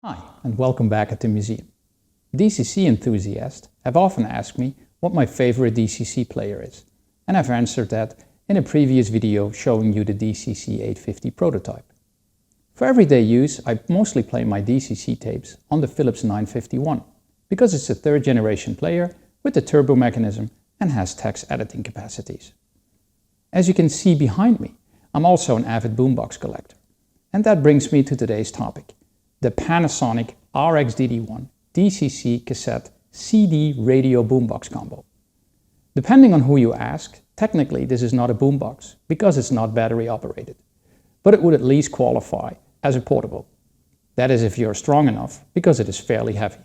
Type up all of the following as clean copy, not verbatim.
Hi, and welcome back at the museum. DCC enthusiasts have often asked me what my favorite DCC player is, and I've answered that in a previous video showing you the DCC 850 prototype. For everyday use, I mostly play my DCC tapes on the Philips 951, because it's a third generation player with a turbo mechanism and has text editing capacities. As you can see behind me, I'm also an avid boombox collector. And that brings me to today's topic, the Panasonic RX-DD1 DCC cassette CD radio boombox combo. Depending on who you ask, technically this is not a boombox because it's not battery operated, but it would at least qualify as a portable. That is if you're strong enough, because it is fairly heavy.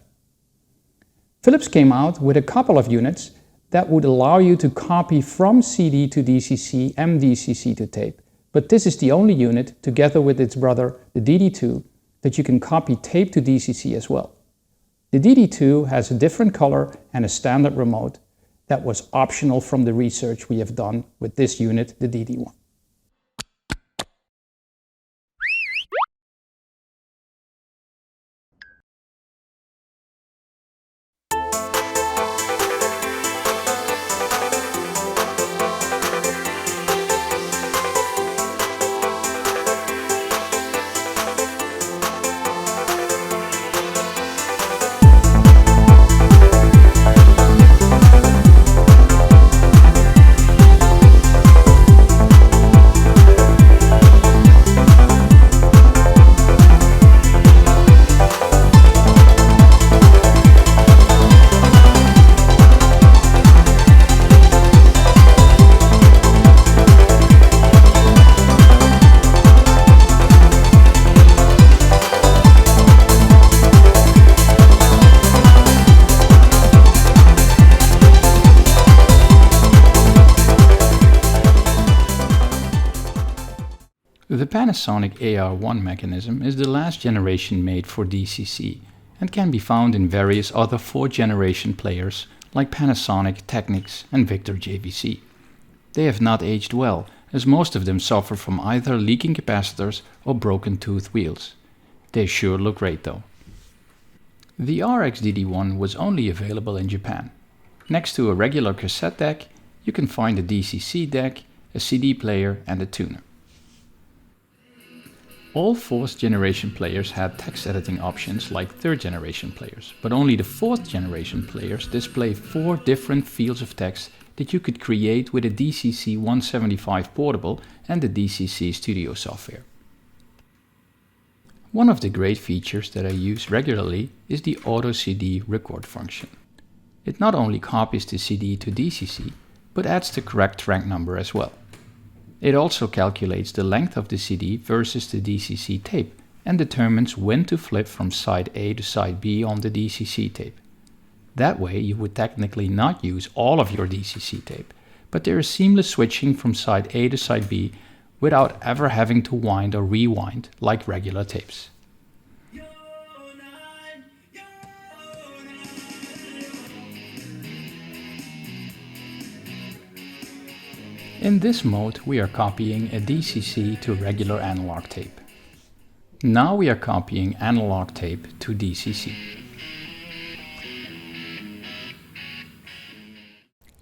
Philips came out with a couple of units that would allow you to copy from CD to DCC and DCC to tape, but this is the only unit, together with its brother, the DD2, that you can copy tape to DCC as well. The DD2 has a different color and a standard remote that was optional from the research we have done with this unit, the DD1. The Panasonic AR1 mechanism is the last generation made for DCC and can be found in various other 4th generation players like Panasonic, Technics and Victor JVC. They have not aged well, as most of them suffer from either leaking capacitors or broken tooth wheels. They sure look great though. The RX-DD1 was only available in Japan. Next to a regular cassette deck, you can find a DCC deck, a CD player and a tuner. All 4th generation players had text editing options like 3rd generation players, but only the 4th generation players display 4 different fields of text that you could create with a DCC 175 portable and the DCC Studio software. One of the great features that I use regularly is the Auto CD record function. It not only copies the CD to DCC, but adds the correct track number as well. It also calculates the length of the CD versus the DCC tape and determines when to flip from side A to side B on the DCC tape. That way you would technically not use all of your DCC tape, but there is seamless switching from side A to side B without ever having to wind or rewind like regular tapes. In this mode we are copying a DCC to regular analog tape. Now we are copying analog tape to DCC.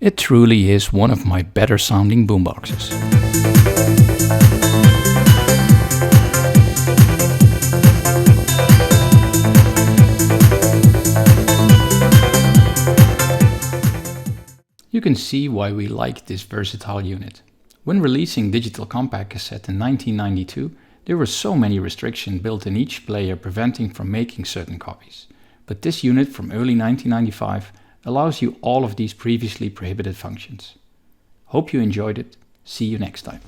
It truly is one of my better sounding boomboxes. You can see why we like this versatile unit. When releasing digital compact cassette in 1992, there were so many restrictions built in each player preventing from making certain copies. But this unit from early 1995 allows you all of these previously prohibited functions. Hope you enjoyed it. See you next time.